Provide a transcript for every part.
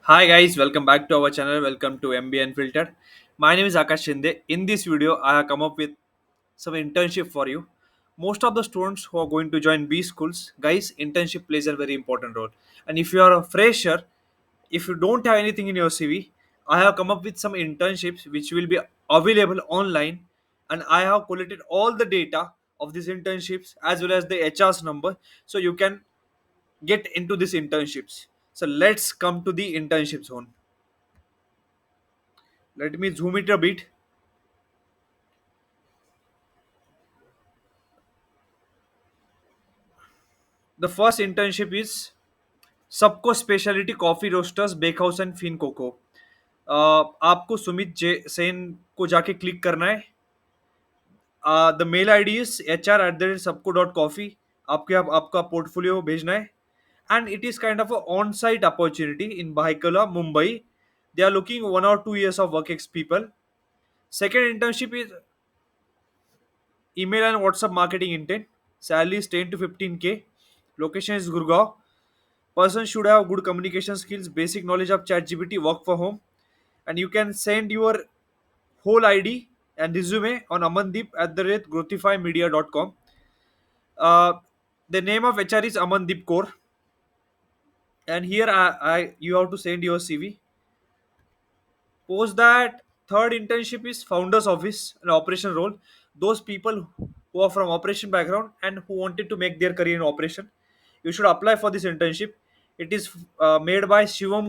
Hi guys, welcome back to our channel. Welcome to MB Unfiltered. My name is Akash Shinde. In this video, I have come up with some internship for you. Most of the students who are going to join B schools, guys, internship plays a very important role. And if you are a fresher, if you don't have anything in your CV, I have come up with some internships which will be available online, and I have collected all the data of these internships as well as the HR's number, so you can get into these internships. So let's come to the internship zone. Let me zoom it a bit. The first internship is Sabco speciality coffee roasters bake house and fin coco. आपको Sumit J Sen को जाके click करना है. The mail I D is hr@sabco.coffee. आपका portfolio भेजना है. And it is kind of on site opportunity in Byculla Mumbai. They are looking 1 or 2 years of work ex people. Second internship is email and WhatsApp marketing intent. Salary is 10 to 15K. Location is Gurgaon. Person should have good communication skills, basic knowledge of ChatGPT, work for home, and you can send your whole ID and resume on amandeep@growthifymedia.com. Uh, the name of HR is Amandeep Kaur, and here you have to send your CV. Post that, third internship is founder's office and operation role. Those people who are from operation background and who wanted to make their career in operation, you should apply for this internship. It is made by Shivam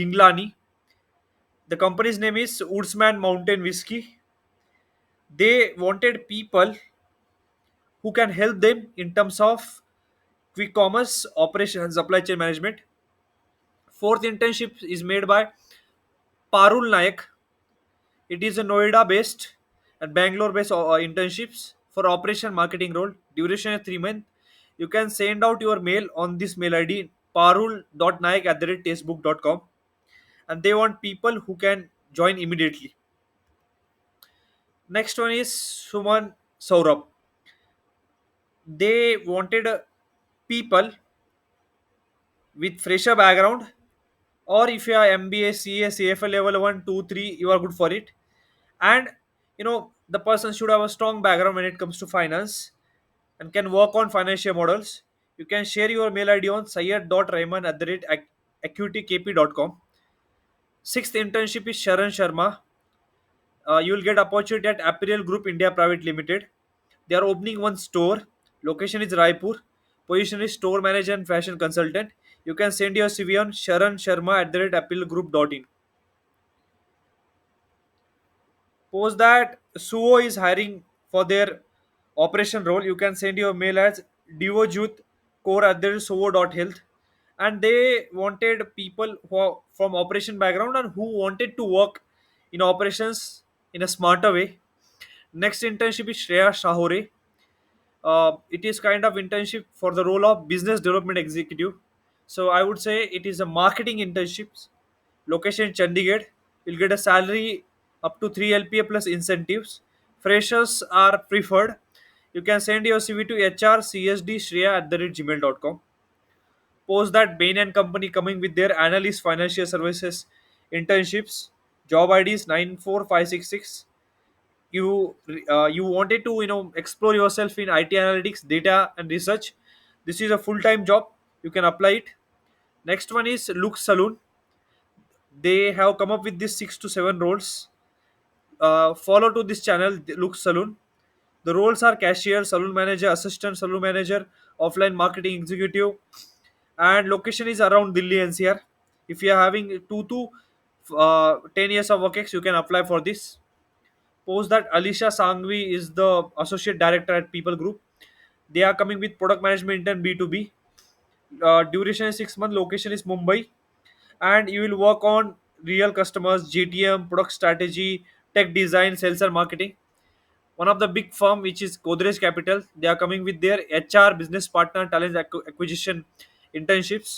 Ginglani. The company's name is Woodsman Mountain Whiskey. They wanted people who can help them in terms of quick commerce, operation, and supply chain management. Fourth internship is made by Parul Nayak. It is a Noida based and Bangalore based internships for operation marketing role. Duration is 3 months. You can send out your mail on this mail ID parul.nayak@facebook.com, and they want people who can join immediately. Next one is Suman Saurabh. They wanted people with fresher background, or if you are MBA, CA, CFA level 1, 2, 3, you are good for it. And the person should have a strong background when it comes to finance and can work on financial models. You can share your mail ID on sayed.rahman@acuitykp.com. Sixth internship is Sharan Sharma. You will get opportunity at Apparel Group India Private Limited. They are opening one store. Location is Raipur. Position is store manager and fashion consultant. You can send your CV on Sharan Sharma @apparelgroup.in. Post that Suo is hiring for their operation role. You can send your mail as divojutcore@suo.health. And they wanted people who are from operation background and who wanted to work in operations in a smarter way. Next internship is Shreya Shahore. It is kind of internship for the role of business development executive. So I would say it is a marketing internships. Location Chandigarh. You'll get a salary up to 3 LPA plus incentives. Freshers are preferred. You can send your CV to hrcsdshreya@gmail.com. Post that Bain and Company coming with their analyst financial services internships. Job ID is 94566. You wanted to explore yourself in IT analytics, data and research. This is a full-time job. You can apply it. Next one is Look Saloon. They have come up with these 6 to 7 roles. Follow to this channel, Look Saloon. The roles are cashier, saloon manager, assistant saloon manager, offline marketing executive, and location is around Delhi NCR. If you are having 2 to 10 years of work ex, you can apply for this. Post that Alisha Sangvi is the associate director at People Group. They are coming with product management and B2B. Duration is 6 months. Location is Mumbai, and you will work on real customers, GTM, product strategy, tech design, sales and marketing. One of the big firm which is Godrej Capital, they are coming with their HR business partner talent acquisition internships.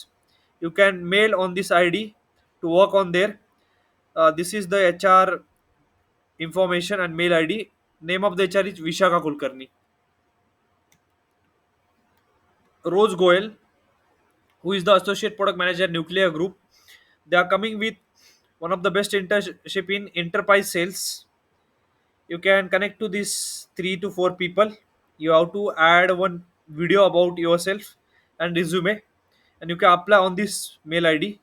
You can mail on this ID to work on there. This is the HR information and mail ID. Name of the HR is Vishaka Kulkarni. Rose Goel, who is the associate product manager Nuclear Group. They are coming with one of the best internship in enterprise sales. You can connect to these 3 to 4 people. You have to add one video about yourself and resume, and you can apply on this mail ID.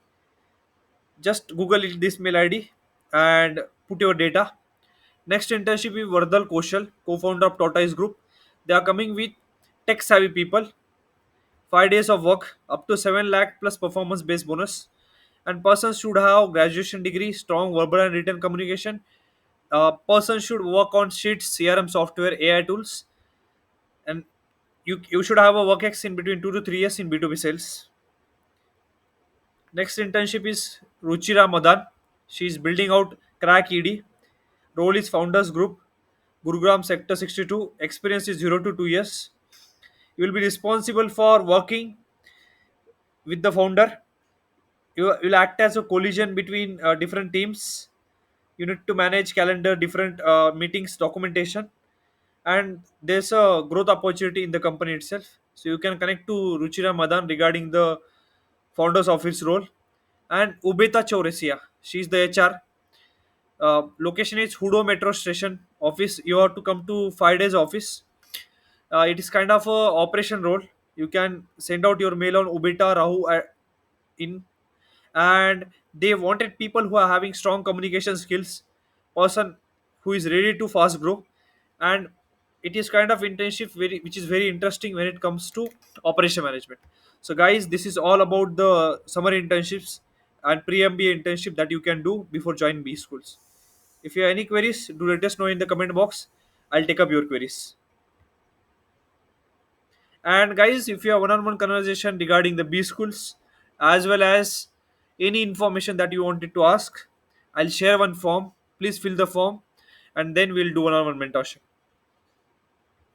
Just Google it, this mail ID, and put your data. Next internship is Vardal Koshal, co-founder of Tortoise Group. They are coming with tech savvy people. 5 days of work, up to 7 lakh plus performance based bonus. And person should have graduation degree, strong verbal and written communication. Person should work on Sheets, CRM software, AI tools, and you should have a work ex in between 2 to 3 years in B2B sales. Next internship is Ruchira Madan. She is building out Crack ED. Role is founders group, Gurugram sector 62. Experience is 0 to 2 years. You will be responsible for working with the founder. You will act as a collision between different teams. You need to manage calendar, different meetings, documentation, and there's a growth opportunity in the company itself. So you can connect to Ruchira Madan regarding the founder's office role. And Ubeta Chauresia, she's the HR. Location is Hudo Metro Station office. You have to come to 5 days office. It is kind of a operation role. You can send out your mail on Ubeta Rahu in, and they wanted people who are having strong communication skills, person who is ready to fast grow, and it is kind of internship which is very interesting when it comes to operation management. So guys, this is all about the summer internships and pre-MBA internship that you can do before joining B schools. If you have any queries, do let us know in the comment box. I'll take up your queries. And guys, if you have one-on-one conversation regarding the B schools, as well as any information that you wanted to ask, I'll share one form. Please fill the form, and then we'll do one-on-one mentorship.